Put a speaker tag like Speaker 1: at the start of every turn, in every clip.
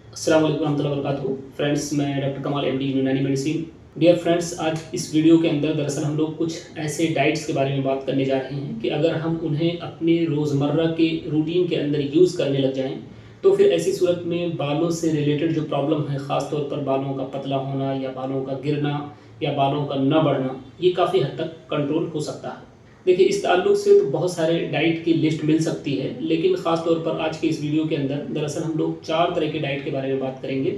Speaker 1: अस्सलाम वालेकुम रहमतुल्लाहि व बरकातुहू। फ्रेंड्स, मैं डॉक्टर कमाल एमडी यूनानी मेडिसिन। डियर फ्रेंड्स, आज इस वीडियो के अंदर दरअसल हम लोग कुछ ऐसे डाइट्स के बारे में बात करने जा रहे हैं कि अगर हम उन्हें अपने रोज़मर्रा के रूटीन के अंदर यूज़ करने लग जाएं तो फिर ऐसी सूरत में बालों से रिलेटेड जो प्रॉब्लम है, ख़ास तौर पर बालों का पतला होना या बालों का गिरना या बालों का न बढ़ना, ये काफ़ी हद तक कंट्रोल हो सकता है। देखिए, इस ताल्लुक से तो बहुत सारे डाइट की लिस्ट मिल सकती है, लेकिन ख़ास तौर पर आज के इस वीडियो के अंदर दरअसल हम लोग 4 तरह के डाइट के बारे में बात करेंगे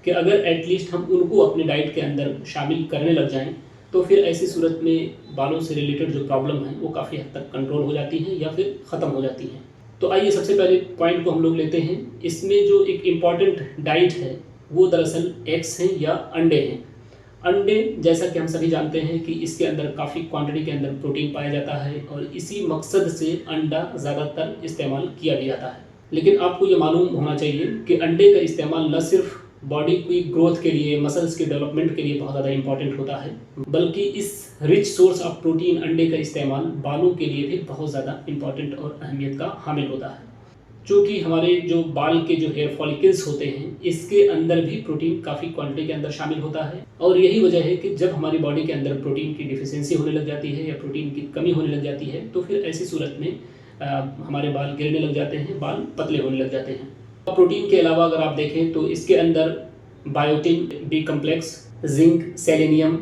Speaker 1: कि अगर एटलीस्ट हम उनको अपने डाइट के अंदर शामिल करने लग जाएं तो फिर ऐसी सूरत में बालों से रिलेटेड जो प्रॉब्लम है वो काफ़ी हद तक कंट्रोल हो जाती है या फिर ख़त्म हो जाती है। तो आइए सबसे पहले पॉइंट को हम लोग लेते हैं। इसमें जो एक इम्पॉर्टेंट डाइट है वो दरअसल एग्स हैं या अंडे हैं। अंडे, जैसा कि हम सभी जानते हैं कि इसके अंदर काफ़ी क्वांटिटी के अंदर प्रोटीन पाया जाता है और इसी मकसद से अंडा ज़्यादातर इस्तेमाल किया भी जाता है। लेकिन आपको ये मालूम होना चाहिए कि अंडे का इस्तेमाल न सिर्फ बॉडी की ग्रोथ के लिए, मसल्स के डेवलपमेंट के लिए बहुत ज़्यादा इंपॉर्टेंट होता है, बल्कि इस रिच सोर्स ऑफ प्रोटीन अंडे का इस्तेमाल बालों के लिए भी बहुत ज़्यादा इंपॉर्टेंट और अहमियत का हामिल होता है। चूँकि हमारे जो बाल के जो हेयर फॉलिकल्स होते हैं, इसके अंदर भी प्रोटीन काफ़ी क्वांटिटी के अंदर शामिल होता है और यही वजह है कि जब हमारी बॉडी के अंदर प्रोटीन की डिफिशियंसी होने लग जाती है या प्रोटीन की कमी होने लग जाती है तो फिर ऐसी सूरत में हमारे बाल गिरने लग जाते हैं, बाल पतले होने लग जाते हैं। प्रोटीन के अलावा अगर आप देखें तो इसके अंदर biotin, B complex, zinc, selenium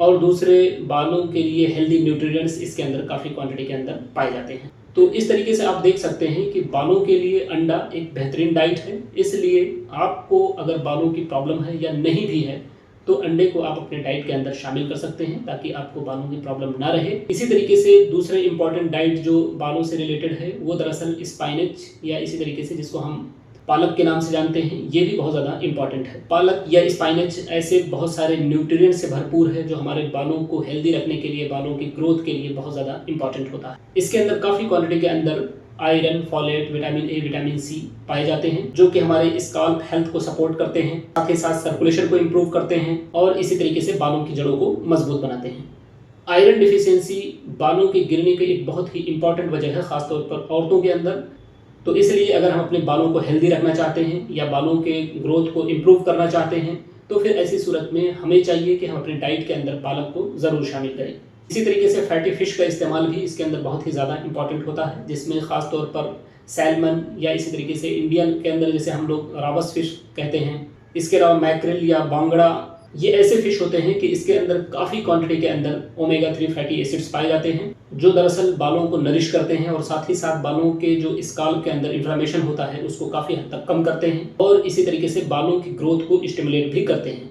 Speaker 1: और दूसरे बालों के लिए हेल्दी न्यूट्रिएंट्स इसके अंदर काफ़ी क्वांटिटी के अंदर पाए जाते हैं। तो इस तरीके से आप देख सकते हैं कि बालों के लिए अंडा एक बेहतरीन डाइट है। इसलिए आपको अगर बालों की प्रॉब्लम है या नहीं भी है तो अंडे को आप अपने डाइट के अंदर शामिल कर सकते हैं ताकि आपको बालों की प्रॉब्लम ना रहे। इसी तरीके से दूसरे इंपॉर्टेंट डाइट जो बालों से रिलेटेड है वो दरअसल स्पाइनच या इसी तरीके से जिसको हम पालक के नाम से जानते हैं, ये भी बहुत ज़्यादा इंपॉर्टेंट है। पालक या स्पाइनच ऐसे बहुत सारे न्यूट्रिएंट्स से भरपूर है जो हमारे बालों को हेल्दी रखने के लिए, बालों की ग्रोथ के लिए बहुत ज़्यादा इंपॉर्टेंट होता है। इसके अंदर काफ़ी क्वांटिटी के अंदर iron, folate, vitamin A, vitamin C पाए जाते हैं जो कि हमारे स्काल्प हेल्थ को सपोर्ट करते हैं, साथ ही साथ सर्कुलेशन को इम्प्रूव करते हैं और इसी तरीके से बालों की जड़ों को मजबूत बनाते हैं। आयरन डिफिशियंसी बालों के गिरने की एक बहुत ही इंपॉर्टेंट वजह है, खासतौर पर औरतों के अंदर। तो इसलिए अगर हम अपने बालों को हेल्दी रखना चाहते हैं या बालों के ग्रोथ को इम्प्रूव करना चाहते हैं तो फिर ऐसी सूरत में हमें चाहिए कि हम अपने डाइट के अंदर पालक को ज़रूर शामिल करें। इसी तरीके से फैटी फिश का इस्तेमाल भी इसके अंदर बहुत ही ज़्यादा इंपॉर्टेंट होता है, जिसमें ख़ास तौर पर सैल्मन या इसी तरीके से इंडियन के अंदर जैसे हम लोग रावस फिश कहते हैं, इसके अलावा मैक्रिल या बांगड़ा, ये ऐसे फिश होते हैं कि इसके अंदर काफ़ी क्वांटिटी के अंदर ओमेगा 3 फैटी एसिड्स पाए जाते हैं जो दरअसल बालों को नरिश करते हैं और साथ ही साथ बालों के जो स्काल्प के अंदर इन्फ्लेमेशन होता है उसको काफ़ी हद तक कम करते हैं और इसी तरीके से बालों की ग्रोथ को स्टिमुलेट भी करते हैं।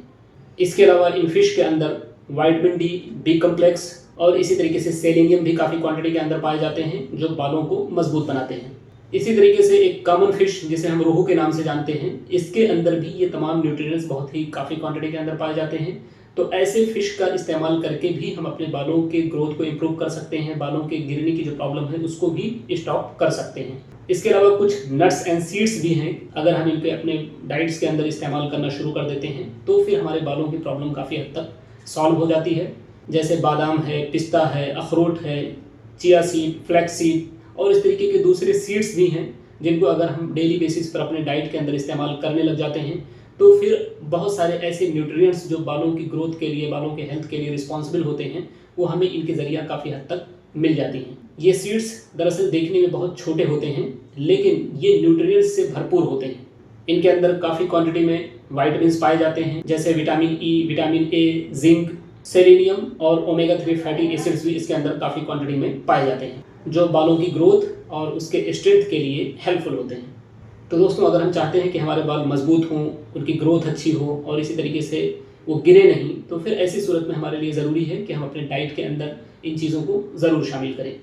Speaker 1: इसके अलावा इन फिश के अंदर विटामिन डी, बी कम्प्लेक्स और इसी तरीके से सेलेनियम भी काफ़ी क्वांटिटी के अंदर पाए जाते हैं जो बालों को मजबूत बनाते हैं। इसी तरीके से एक कॉमन फिश जिसे हम रोहू के नाम से जानते हैं, इसके अंदर भी ये तमाम न्यूट्रिएंट्स बहुत ही काफ़ी क्वांटिटी के अंदर पाए जाते हैं। तो ऐसे फिश का इस्तेमाल करके भी हम अपने बालों के ग्रोथ को इम्प्रूव कर सकते हैं, बालों के गिरने की जो प्रॉब्लम है उसको भी स्टॉप कर सकते हैं। इसके अलावा कुछ नट्स एंड सीड्स भी हैं, अगर हम इनके अपने डाइट्स के अंदर इस्तेमाल करना शुरू कर देते हैं तो फिर हमारे बालों की प्रॉब्लम काफ़ी हद तक सॉल्व हो जाती है। जैसे बादाम है, पिस्ता है, अखरोट है, चिया सीड, फ्लैक्स सीड और इस तरीके के दूसरे सीड्स भी हैं जिनको अगर हम डेली बेसिस पर अपने डाइट के अंदर इस्तेमाल करने लग जाते हैं तो फिर बहुत सारे ऐसे न्यूट्रिएंट्स जो बालों की ग्रोथ के लिए, बालों के हेल्थ के लिए रिस्पॉन्सिबल होते हैं वो हमें इनके ज़रिए काफ़ी हद तक मिल जाती हैं। ये सीड्स दरअसल देखने में बहुत छोटे होते हैं लेकिन ये न्यूट्रिएंट्स से भरपूर होते हैं। इनके अंदर काफ़ी क्वान्टिटी में वाइटामिन पाए जाते हैं जैसे vitamin E, vitamin A, zinc, selenium और ओमेगा 3 फैटी एसिड्स भी इसके अंदर काफ़ी क्वांटिटी में पाए जाते हैं जो बालों की ग्रोथ और उसके स्ट्रेंथ के लिए हेल्पफुल होते हैं। तो दोस्तों, अगर हम चाहते हैं कि हमारे बाल मजबूत हों, उनकी ग्रोथ अच्छी हो और इसी तरीके से वो गिरे नहीं, तो फिर ऐसी सूरत में हमारे लिए ज़रूरी है कि हम अपने डाइट के अंदर इन चीज़ों को ज़रूर शामिल करें।